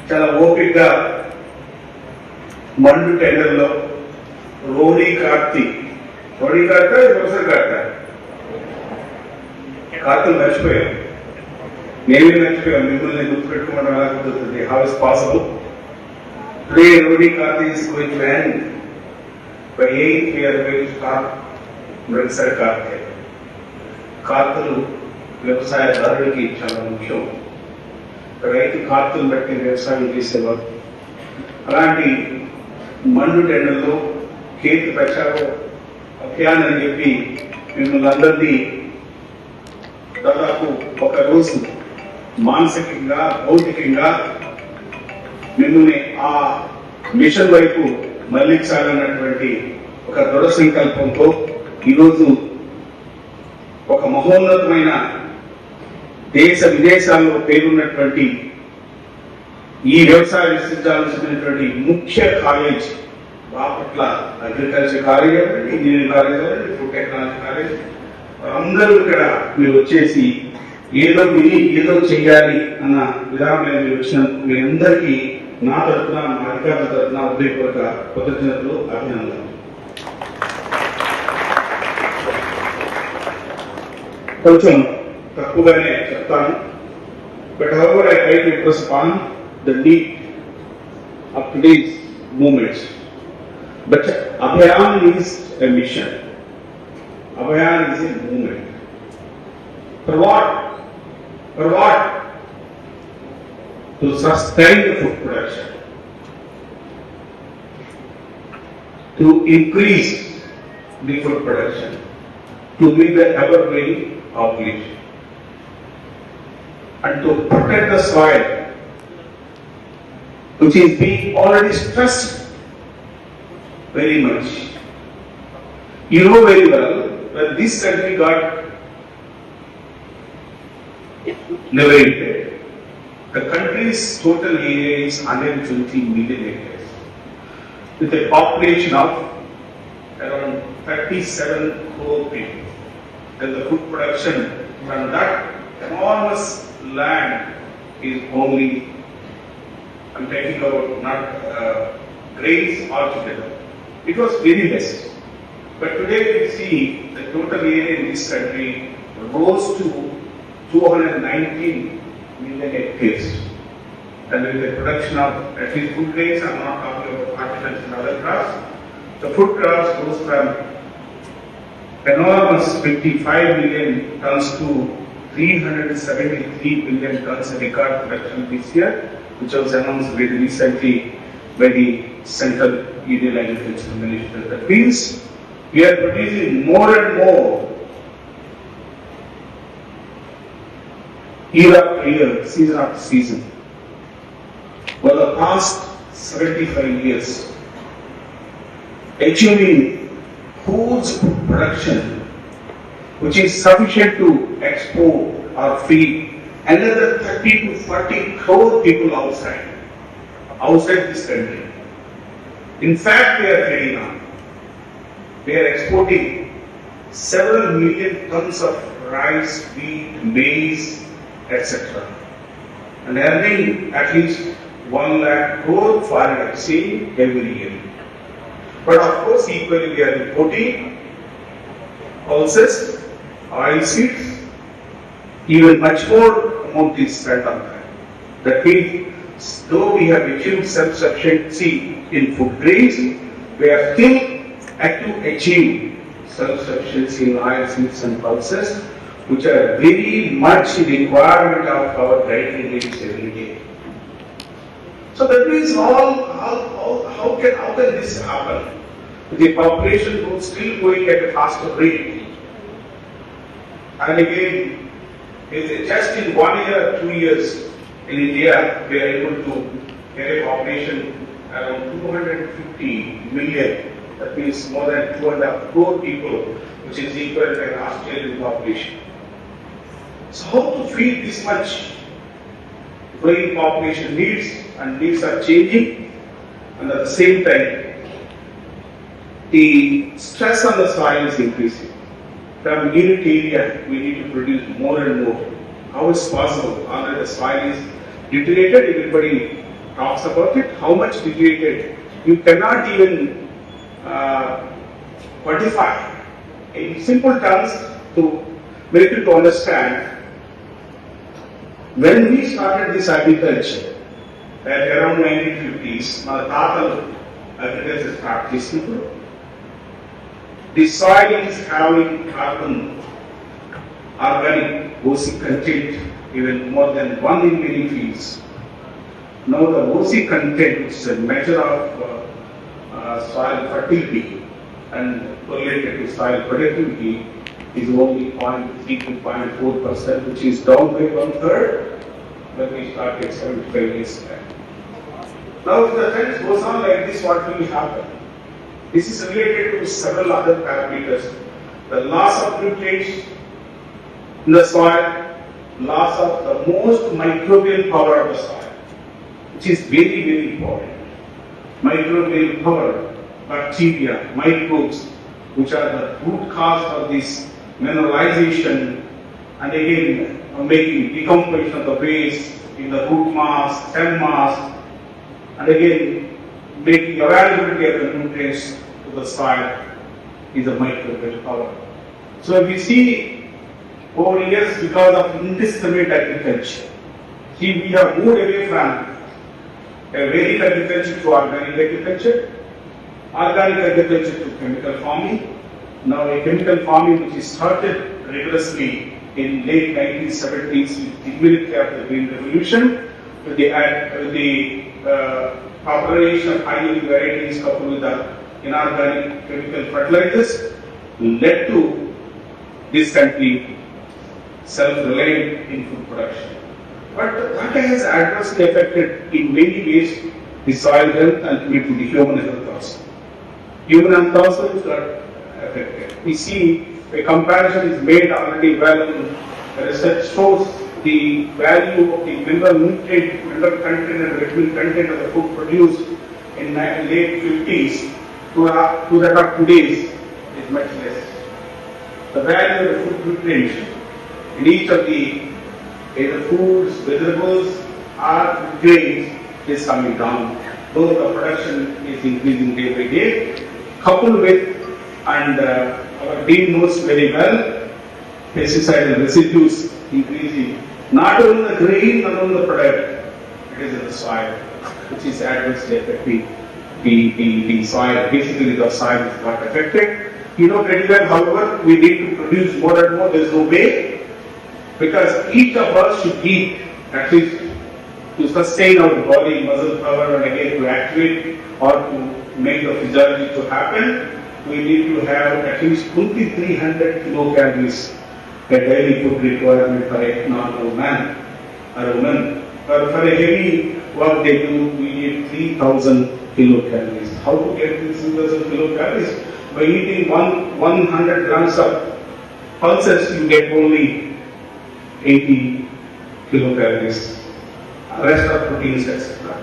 చాలా ఓపికగా మండు టెండర్లో రోడీ కార్తీక్ ప్రొఫెసర్ కార్తీక్ మర్చిపోయాం, మేమే మర్చిపోయాం, మిమ్మల్ని గుర్తుపెట్టుకోవడం ఎలా కుదురుతుంది? How is possible? టుడే రోడీ కార్తీక్ is going to end. By 8th we are going to start మృగసర కార్తీక్. కార్తీలు వ్యవసాయదారుడికి చాలా ముఖ్యం. రైతు కార్తీలు బట్టి వ్యవసాయం చేసేవారు. అలాంటి మండు టెండర్లో కేత్ బచావో అభియాన్ అని చెప్పి మిమ్మల్ని అందరినీ దాదాపు ఒక రోజు మానసికంగా భౌతికంగా మిమ్మల్ని ఆ మిషన్ వైపు మళ్లించాలన్నటువంటి ఒక దృఢ సంకల్పంతో ఈరోజు ఒక మహోన్నతమైన దేశ విదేశాల్లో పేరున్నటువంటి ఈ వ్యవసాయ విశ్వవిద్యాలయమైనటువంటి ముఖ్య కాలేజ్ బాపట్ల అగ్రికల్చర్ కాలేజ్ అవ్వండి, ఇంజనీరింగ్ కాలేజ్ అవ్వండి, ఫుడ్ టెక్నాలజీ కాలేజ్, అందరూ ఇక్కడ మీరు వచ్చేసి ఏదో విని ఏదో చెయ్యాలి అన్న విధానంలో మీరు వచ్చినందుకు మీ అందరికీ నా తరఫున, మా అధికారుల తరఫున హృదయపూర్వక కృతజ్ఞతలు, అభినందనలు. కొంచెం తక్కువగానే చెప్తాను. But however I try to impress upon the need of today's movements. But Abhiyan is a mission. Abhiyan is a movement. For what? For what? To sustain the food production, to increase the food production, to meet the ever-growing population, and to protect the soil, which is being already stressed very much. You know very well, when this country got liberated, the country's total area is 120 million acres, with a population of around 37 crore people. Then the food production from that enormous land is only, I'm talking about not grains altogether. It was very less. But today we see the total area in this country rose to 219 million hectares. And with the production of at least food grains, I'm not talking about horticulture and other crops, the food crops goes from enormous 55 million tons to 373 billion tons of record production this year, which was announced very recently by the Central Union Agriculture Minister. That means we are producing more and more year after year, season after season. For the past 75 years, achieving huge production, which is sufficient to export or feed another 30 to 40 crore people outside this country. In fact, we are feeding now. We are exporting several million tons of rice, wheat, maize, etc. and earning at least 1 lakh crore foreign exchange every year. But of course, equally we are importing pulses, oil seeds, even much more amount is spent on that. That means, though we have achieved self-sufficiency in food grains, we are still yet to achieve self-sufficiency in oil seeds and pulses, which are very much the requirement of our dietary needs every day. So that means how can this happen? The population growth still going at a faster rate. And again, just in 1 year, 2 years in India, we are able to get a population around 250 million. That means more than 2.5 crore people, which is equal to an Australian population. So how to feed this much growing population needs, and needs are changing, and at the same time, the stress on the soil is increasing. From unit area, we need to produce more and more. How is possible? Already the soil is deteriorated, everybody talks about it, how much degraded, you cannot even quantify. In simple terms, to make you to understand, when we started this agriculture, at around 1950s, my father agriculture practice, the soil is having carbon, organic, OC content, even more than 1 in many fields. Now the OC content, which is a measure of soil fertility and correlated to soil productivity, is only 0.3 to 0.4%, which is down by 1/3 when we started 75 years back. Now, if the trend goes on like this, what will happen? This is related to several other parameters. The loss of nutrients in the soil, loss of the most microbial power of the soil, which is very, very important. Microbial power, bacteria, microbes, which are the root cause of this mineralization, and again making decomposition of the waste in the root mass, stem mass, and again making availability of the nutrients to the soil is a microbial power. So if we see over years, because of indiscriminate agriculture, we have moved away from Vedic agriculture to organic agriculture, organic agriculture to chemical farming. Now a chemical farming which is started rigorously in late 1970s with the military of the Green Revolution, with the population of high-yield varieties coupled with the inorganic chemical fertilizers, led to this country self-reliant in food production. But that has adversely affected in many ways the soil health and ultimately the human health also. Human health also is got affected. We see a comparison is made already well. Research shows the value of the mineral nutrient, mineral content and vitamin content of the food produced in late 50s to that of today's is much less. The value of the food nutrients in each of the either foods, vegetables or grains is coming down, though the production is increasing day by day, coupled with, and our team knows very well, pesticidal residues increasing, not only the grain, not only the product, it is in the soil, which is adversely affecting the soil. Basically, the soil is not affected. You know very well, however, we need to produce more and more. There is no way, because each of us should eat at least to sustain our body muscle power and again to activate or to make the physiology to happen. We need to have at least 2,300 kilocalories a daily food requirement for a normal man or woman. But for a heavy work they do, we need 3,000 kilocalories. How to get these 3,000 kilocalories? By eating 100 grams of pulses, you get only 80 kilocalories. Rest of proteins, etc.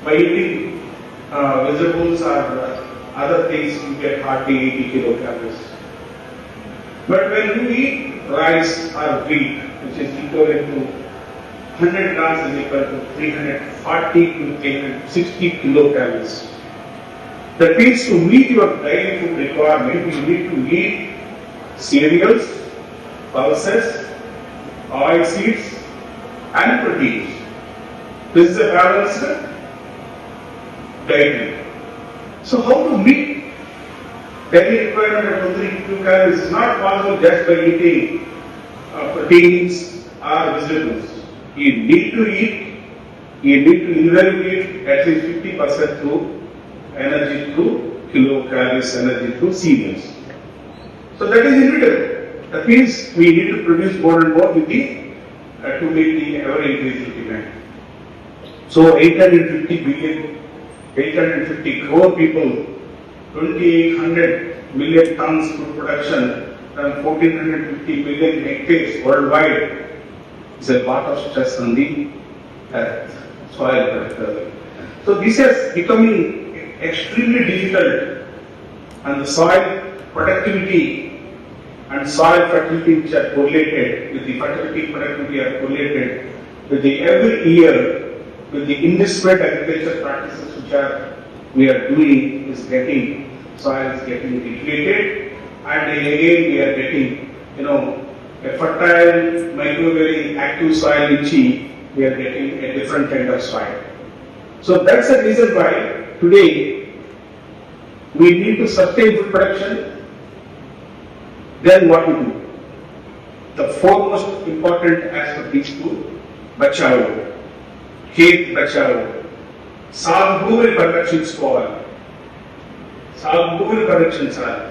By eating vegetables or other things, you get hardly 80 kilocalories. But when you eat rice or wheat, which is equivalent to 100 grams is equal to 340 to 360 kilocalories. That means to meet your daily food requirement, you need to eat cereals, pulses, oil seeds, and proteins. This is a balanced diet. So how to meet daily requirement of 230 kilocalories is not possible just by eating proteins or vegetables. You need to invariably eat at least 50% through energy through kilocalories, energy through cereals. So that is inevitable. That means we need to produce more and more with the to meet the ever increasing demand. So 850 crore people, 2,800 million tons food production, and 1,450 million hectares worldwide is a lot of stress on the earth, soil particularly. So this is becoming extremely difficult, and the soil productivity and soil fertility which are correlated with the fertility productivity are correlated with the every year with the indiscriminate agriculture practices we are doing is getting, soil is getting depleted, and again we are getting, a fertile, microbially active soil we are getting a different kind of soil. So that's the reason why today we need to sustain food production. Then what to do? The foremost important aspect is to bachao, Keth Bachao. సాగు భూమిని పరిరక్షించుకోవాలి. సాగు భూమిని పరిరక్షించాలి.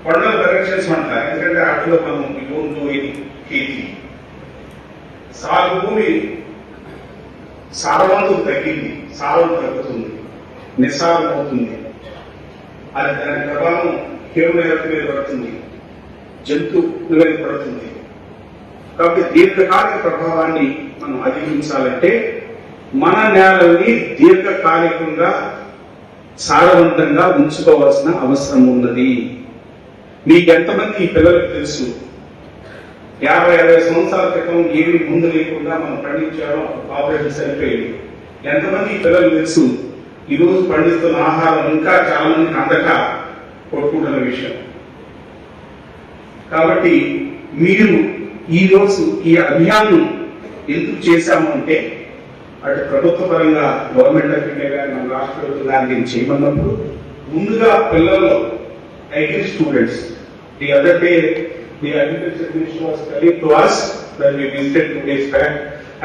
కొండలు పరిరక్షించమంటారు, ఎందుకంటే అట్లో మనం ఖేతి. సాగు భూమి సారవంతం తగ్గింది, సారం తగ్గుతుంది, నిస్సారం అవుతుంది. అది దాని ప్రభావం కేవలం మీద పడుతుంది, జంతువుల మీద పడుతుంది. కాబట్టి దీర్ఘకాలిక ప్రభావాన్ని మనం అధిగమించాలంటే మన నేలని దీర్ఘకాలికంగా సారవంతంగా ఉంచుకోవాల్సిన అవసరం ఉన్నది. మీకు ఎంతమంది ఈ పిల్లలకు తెలుసు? 50-60 సంవత్సరాల క్రితం ఏమి ముందు లేకుండా మనం పండించారో ఆపరేషన్ సరిపోయింది. ఎంతమంది ఈ పిల్లలు తెలుసు? ఈరోజు పండిస్తున్న ఆహారం ఇంకా చాలా మందికి అందక కొట్టుకుంటున్న విషయం. కాబట్టి మీరు ఈరోజు ఈ అభియాన్ను ఎందుకు చేశాము అంటే, అటు ప్రభుత్వ పరంగా గవర్నమెంట్ ఆఫ్ ఇండియా గారి మన రాష్ట్ర ప్రభుత్వం గారిని చేయమన్నప్పుడు ముందుగా పిల్లల్లో IT students, the other day the agriculture minister was telling to us when we visited 2 days back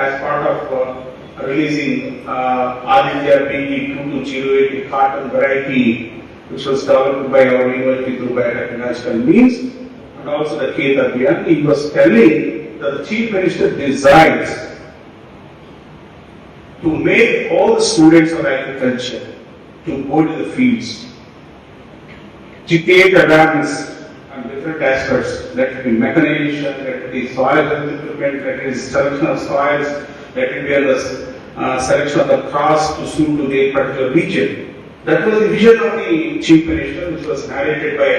as part of releasing Aditya BE 2208 cotton variety which was developed by our university through biotechnological means and also the Keth Abhiyan. He was telling that the chief minister decides to make all the students of agriculture to go to the fields, to create awareness on different aspects, let it be mechanization, let it be soil health improvement, let it be selection of soils, let it be the selection of the crops to suit to their particular region. That was the vision of the chief minister, which was narrated by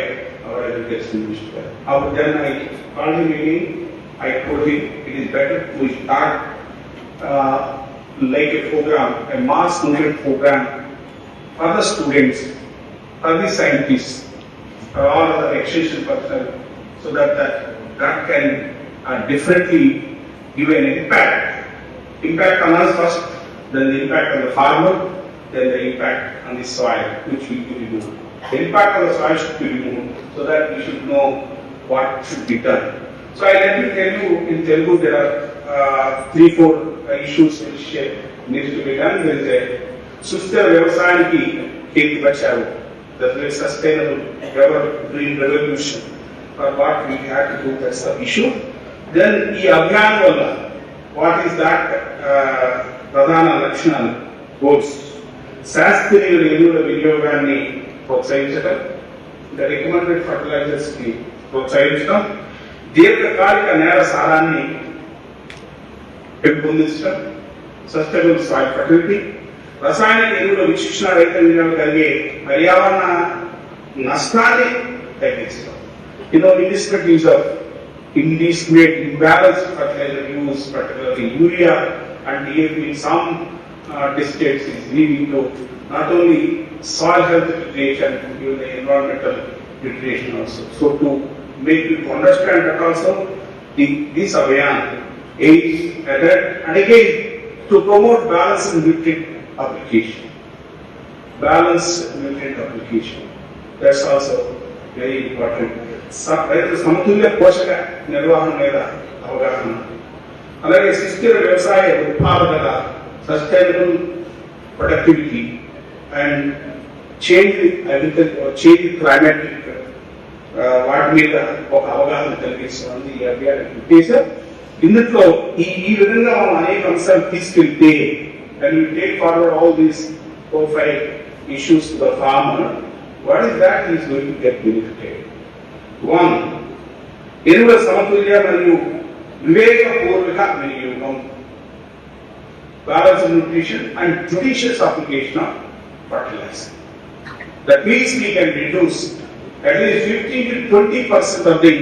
our agriculture minister. Then I called him again, I told him it is better to start like a program, a mass movement program for the students, for the scientists, for all of the extension personnel, so that can differently give an impact on us first, then the impact on the farmer, then the impact on the soil, which will be removed. The impact on the soil should be removed so that we should know what should be done. So let me tell you in Telugu there are 3-4 issues which needs to be done. There is a Susthira Vyavasayaniki Keth Bachao, the sustainable green revolution, for what we have to do, that's the issue. Then ఈ అభియాన్ వల్ల what is that ప్రధాన లక్షణాలు goals? శాస్త్రీయ ఎరువుల వినియోగాన్ని ప్రోత్సహించడం, the recommended fertilizers ని ప్రోత్సహించడం, దీర్ఘకాలిక నేల సారాన్ని పెంపొందించడం, సస్టైనబుల్ సాయిల్ ఫర్టిలిటీ, రసాయనిక ఎరువుల విశిక్షణ రైతాంగం కలిగే పర్యావరణ నష్టాన్ని తగ్గించడం. Indiscriminate use of indiscriminate imbalanced fertilizer use, particularly urea and DAP in some districts is leading to not only soil health degradation, but even the environmental degradation also. So to make people understand that also, this Abhiyan aims at that, and again to promote balanced nutrient application. Balanced nutrient application. That's also very important. రైతు సమతుల్య పోషక నిర్వహణ మీద అవగాహన, అలాగే సుస్థిర వ్యవసాయ ఉత్పాదకత, sustainable productivity and change climatic వాటి మీద ఒక అవగాహన కలిగిస్తుంది ఈ అభియాన్ ఉద్దేశం. ఇందులో ఈ విధంగా మనం అనేక అంశాలు తీసుకెళ్తే and we take forward all these 4-5 issues to the farmer, what is that he is going to get benefited? One, ఎరువుల సమతుల్య మరియు వివేకపూర్వక వినియోగం, balanced nutrition and judicious application of fertilizer. That means we can reduce at least 15 to 20% of the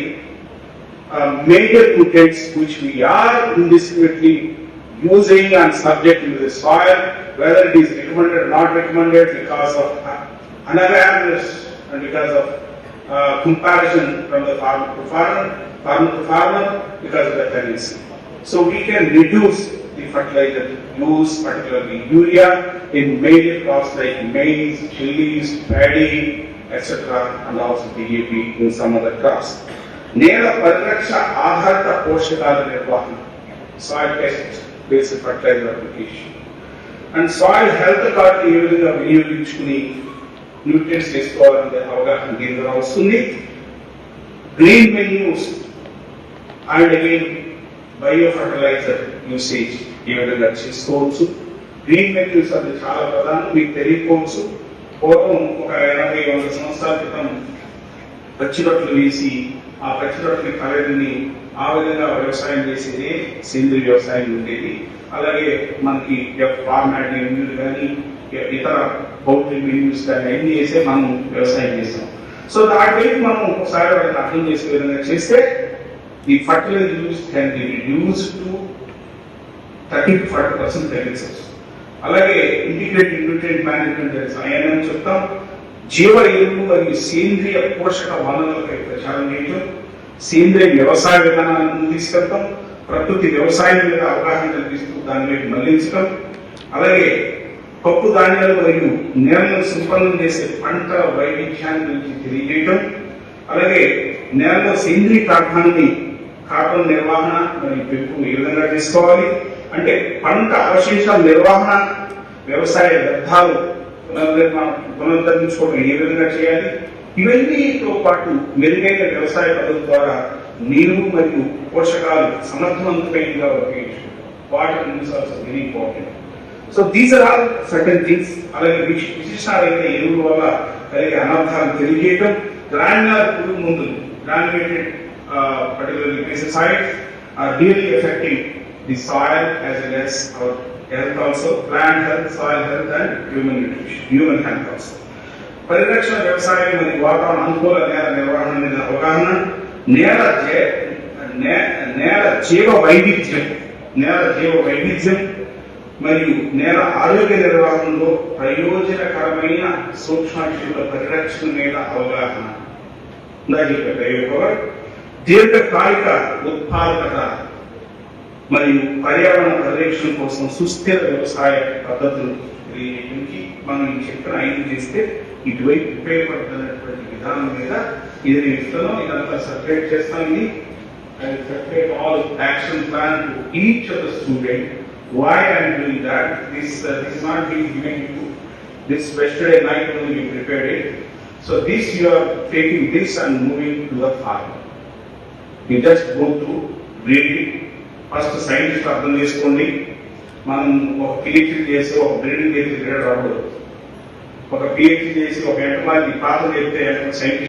major nutrients which we are indiscriminately using and subject to the soil, whether it is recommended or not recommended, because of unawareness and because of comparison from the farmer to farmer, because of the tendency. So we can reduce the fertilizer use, particularly urea, in major crops like maize, chilies, paddy, etc., and also DAP in some other crops. నేల పరిరక్ష ఆధారిత పోషకాల నిర్వహణ, soil test based fertilizer application and soil health card ఏ విధంగా వినియోగించుకుని nutrients తీసుకోవాలనే అవగాహన దీని ద్వారా వస్తుంది. Green manures and again bio fertilizer usage ఏ విధంగా చేసుకోవచ్చు. గ్రీన్ మెన్యూస్ అది చాలా ప్రధానం, మీకు తెలియకపోవచ్చు. పూర్వం ఒక 80-100 సంవత్సరాల క్రితం పచ్చిరొట్లు వేసి ఆ పచ్చిరొట్లని కలెక్ట్ని ఆ విధంగా వ్యవసాయం చేసేది సేంద్రీయ వ్యవసాయం ఉండేది. అలాగే మనకి ఫార్మాట్ మెన్యూలు కానీ ఇతర పౌల్ట్రీ మెన్యూస్ కానీ అన్ని చేసే మనం వ్యవసాయం చేస్తాం. సో దాటి మనం ఒకసారి వాళ్ళని అర్థం చేసే విధంగా చేస్తే ఈ fertiliser use can be reduce to 30-40% తగ్గించవచ్చు. అలాగే ఇంటిగ్రేటెడ్ న్యూట్రియంట్ మేనేజ్మెంట్ INM చెప్తాం. జీవ ఎరువులు మరియు సేంద్రియ పోషక వనరులపై ప్రచారం చేయటం, సేంద్రియ వ్యవసాయ విధానాలను తీసుకెళ్తాం, ప్రకృతి వ్యవసాయం మీద అవగాహన కల్పిస్తూ దాని వైపు మళ్లించడం, అలాగే పప్పు ధాన్యాలు మరియు నేలను సంపన్నం చేసే పంట వైవిధ్యాన్ని గురించి తెలియజేయటం, అలాగే నేలలో సేంద్రియ కార్బన్ నిర్వహణ మరియు పెంపు ఏ విధంగా చేసుకోవాలి, అంటే పంట అవశేషాల నిర్వహణ, వ్యవసాయ వ్యర్థాలు పునరుద్ధరించుకోవడం ఏ విధంగా చేయాలి, ఇవన్నీతో పాటు మెరుగైన వ్యవసాయ పద్ధతి ద్వారా నీరు మరియు పోషకాలు సమర్థవంతమైనగా ఉపయోగించుకోవడం, water use also very important. So these are all certain things. అలాగే విశిష్టాలైన ఎరువుల వల్ల కలిగే అనర్థాలు తెలియజేయడం, గ్రాన్యులర్ పురుగు మందులు, granulated particularly pesticides are really affecting the soil as well as our health also, plant health, soil health and human nutrition, human health also. పరిరక్షణ వ్యవసాయం మరియు వాతావరణ అనుకూల నేల నిర్వహణ మీద అవగాహన, నేల జీవ వైవిధ్యం మరియు నేల ఆరోగ్య నిర్వహణలో ప్రయోజనకరమైన సూక్ష్మజీవుల పరిరక్షణ మీద అవగాహన, దీర్ఘకాలిక ఉత్పాదకత మరియు పర్యావరణ పరిరక్షణ కోసం సుస్థిర వ్యవసాయ పద్ధతులు తెలియజేయడానికి మనం చెప్పిన 5 చేస్తే ఇటువైపు ఉపయోగపడుతున్నటువంటి విధానం మీద ఇది నేను ఇస్తాను. ఇదంతా సపరేట్ చేస్తాను. ఇది I will separate all action plan to each of the student. Why I am doing that? This is not being given to you. This yesterday night only we prepared it. So this you are taking this and moving to the farmer. You just go to read it. First scientist అర్థం చేసుకోండి. మనం ఒక PhD చేసి ఒక breeding చేసి రాకూడదు. ఒక PhD చేసి ఒక ఎంటమాలజీ పాత్ర చెప్తే సైంటిస్ట్